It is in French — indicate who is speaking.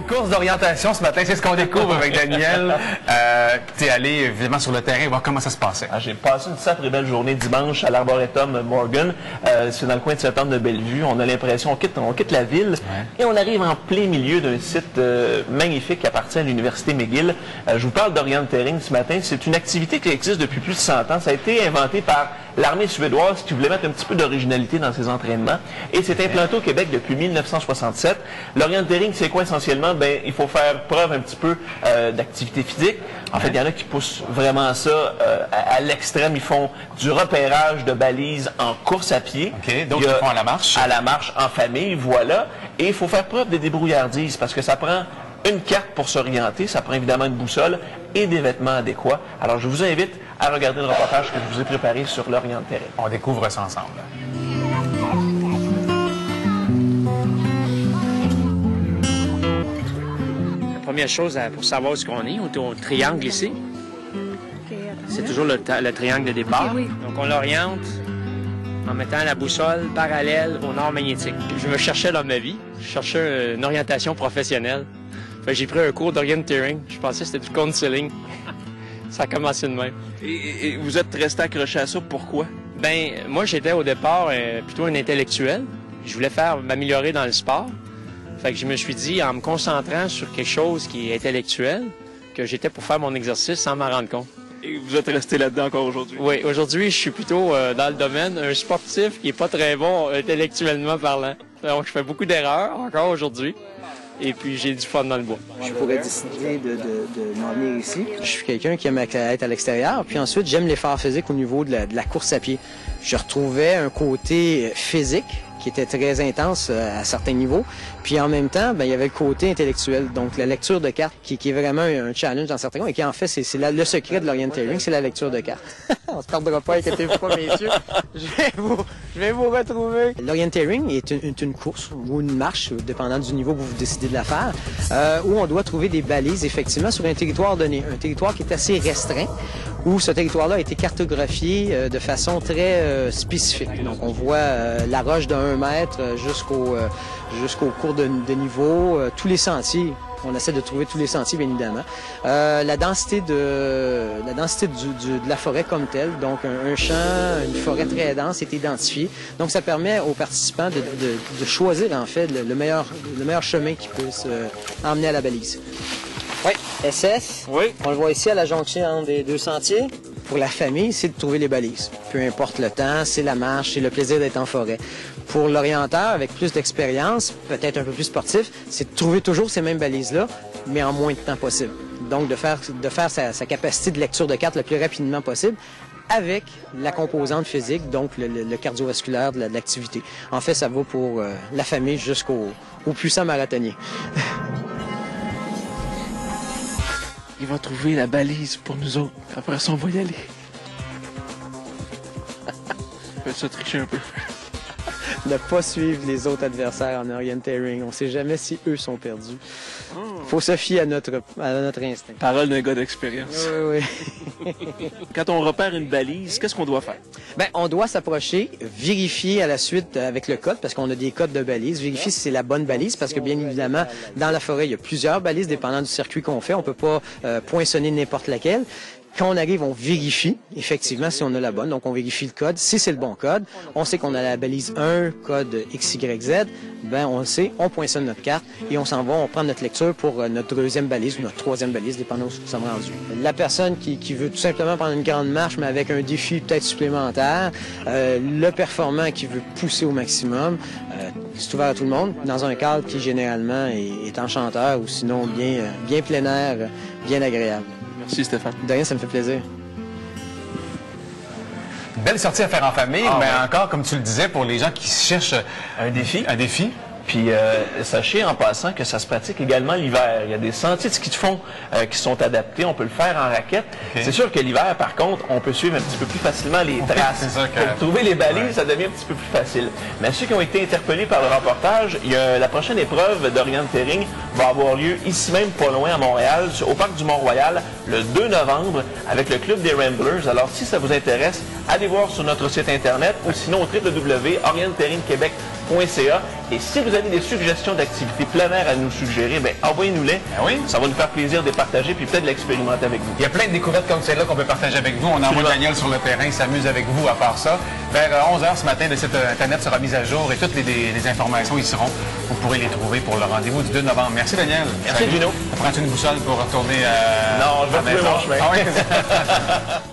Speaker 1: course d'orientation ce matin, c'est ce qu'on découvre avec Daniel. Tu es allé évidemment sur le terrain voir comment ça se passait.
Speaker 2: J'ai passé une sacrée belle journée dimanche à l'Arboretum Morgan. C'est dans le coin de Saint-Anne de Bellevue. On a l'impression, on quitte la ville et on arrive en plein milieu d'un site magnifique qui appartient à l'Université McGill. Je vous parle d'orienteering ce matin. C'est une activité qui existe depuis plus de 100 ans. Ça a été inventé par l'armée suédoise qui voulait mettre un petit peu d'originalité dans ses entraînements. Et c'est implanté au Québec depuis 1967. L'orienteering, c'est quoi essentiellement? Ben, il faut faire preuve un petit peu d'activité physique. En fait, il y en a qui poussent vraiment ça à l'extrême. Ils font du repérage de balises en course à pied.
Speaker 1: Donc, ils font à la marche.
Speaker 2: À la marche, en famille, voilà. Et il faut faire preuve de débrouillardise parce que ça prend une carte pour s'orienter, ça prend évidemment une boussole et des vêtements adéquats. Alors, je vous invite à regarder le reportage que je vous ai préparé sur l'orienteering.
Speaker 1: On découvre ça ensemble.
Speaker 3: La première chose pour savoir où on est, on est au triangle ici. C'est toujours le triangle de départ. Donc, on l'oriente en mettant la boussole parallèle au nord magnétique. Je me cherchais dans ma vie. Je cherchais une orientation professionnelle. J'ai pris un cours d'orienteering. Je pensais que c'était du counseling. Ça a commencé de même.
Speaker 2: Et vous êtes resté accroché à ça, pourquoi?
Speaker 3: Ben, moi, j'étais au départ plutôt un intellectuel. Je voulais m'améliorer dans le sport. Fait que je me suis dit, en me concentrant sur quelque chose qui est intellectuel, que j'étais pour faire mon exercice sans m'en rendre compte.
Speaker 2: Et vous êtes resté là-dedans encore aujourd'hui?
Speaker 3: Oui, aujourd'hui, je suis plutôt dans le domaine, un sportif qui est pas très bon intellectuellement parlant. Donc, je fais beaucoup d'erreurs encore aujourd'hui. Et puis, j'ai du fun dans le bois.
Speaker 4: Je pourrais décider de m'en venir ici. Je suis quelqu'un qui aime être à l'extérieur. Puis ensuite, j'aime l'effort physique au niveau de la course à pied. Je retrouvais un côté physique qui était très intense à certains niveaux. Puis en même temps, ben, il y avait le côté intellectuel, donc la lecture de cartes, qui est vraiment un challenge dans certains cas, et qui en fait, c'est le secret de l'orienteering, c'est la lecture de cartes. On se perdra pas, inquiétez-vous pas, messieurs. Je vais vous retrouver. L'orienteering est une course ou une marche, dépendant du niveau que vous décidez de la faire, où on doit trouver des balises, effectivement, sur un territoire donné. Un territoire qui est assez restreint, où ce territoire-là a été cartographié de façon très spécifique. Donc, on voit la roche de 1 mètre jusqu'au cours de niveau, tous les sentiers. On essaie de trouver tous les sentiers, bien évidemment. La densité de la forêt comme telle, donc un champ, une forêt très dense est identifiée. Donc, ça permet aux participants de choisir, en fait, le meilleur chemin qui puisse emmener à la balise. Oui, SS. Oui. On le voit ici à la jonction entre les 2 sentiers. Pour la famille, c'est de trouver les balises. Peu importe le temps, c'est la marche, c'est le plaisir d'être en forêt. Pour l'orienteur, avec plus d'expérience, peut-être un peu plus sportif, c'est de trouver toujours ces mêmes balises-là, mais en moins de temps possible. Donc, de faire sa capacité de lecture de cartes le plus rapidement possible avec la composante physique, donc le cardiovasculaire de l'activité. En fait, ça va pour la famille jusqu'au puissant marathonnier.
Speaker 2: Il va trouver la balise pour nous autres. Après ça, on va y aller. Fais ça tricher un peu.
Speaker 4: Ne pas suivre les autres adversaires en orienteering. On ne sait jamais si eux sont perdus. Faut se fier à notre instinct.
Speaker 2: Parole d'un gars d'expérience.
Speaker 4: Oui.
Speaker 2: Quand on repère une balise, qu'est-ce qu'on doit faire?
Speaker 4: Ben, on doit s'approcher, vérifier à la suite avec le code, parce qu'on a des codes de balises, vérifier si c'est la bonne balise, parce que bien évidemment, dans la forêt, il y a plusieurs balises, dépendant du circuit qu'on fait. On peut pas poinçonner n'importe laquelle. Quand on arrive, on vérifie effectivement si on a la bonne. Donc, on vérifie le code. Si c'est le bon code, on sait qu'on a la balise 1, code XYZ. Ben, on le sait, on poinçonne notre carte et on s'en va, on prend notre lecture pour notre 2e balise ou notre 3e balise, dépendant où nous sommes rendus. La personne qui veut tout simplement prendre une grande marche, mais avec un défi peut-être supplémentaire, le performant qui veut pousser au maximum, c'est ouvert à tout le monde, dans un cadre qui généralement est enchanteur ou sinon bien plein air, bien agréable.
Speaker 2: Merci Stéphane.
Speaker 4: De rien, ça me fait plaisir.
Speaker 1: Belle sortie à faire en famille, mais encore, comme tu le disais, pour les gens qui cherchent un défi.
Speaker 2: Puis sachez en passant que ça se pratique également l'hiver. Il y a des sentiers de ski de fond qui sont adaptés. On peut le faire en raquette. C'est sûr que l'hiver, par contre, on peut suivre un petit peu plus facilement les traces. Pour trouver les balises, ça devient un petit peu plus facile. Mais ceux qui ont été interpellés par le reportage, la prochaine épreuve d'orienteering va avoir lieu ici même, pas loin à Montréal, au parc du Mont-Royal, le 2 novembre, avec le club des Ramblers. Alors, si ça vous intéresse, allez voir sur notre site Internet ou sinon au www.orienteringquebec.com. pleinair.ca. Et si vous avez des suggestions d'activités plein air à nous suggérer, bien, envoyez-nous-les.
Speaker 1: Ben oui.
Speaker 2: Ça va nous faire plaisir de les partager puis peut-être de l'expérimenter avec vous.
Speaker 1: Il y a plein de découvertes comme celle-là qu'on peut partager avec vous. On envoie Daniel sur le terrain, il s'amuse avec vous à part ça. Vers 11h ce matin, le site Internet sera mis à jour et toutes les informations y seront. Vous pourrez les trouver pour le rendez-vous du 2 novembre. Merci Daniel.
Speaker 2: Merci Gino.
Speaker 1: Prends-tu une boussole pour retourner à
Speaker 2: Non, je vais trouver mon chemin.
Speaker 1: Ah oui?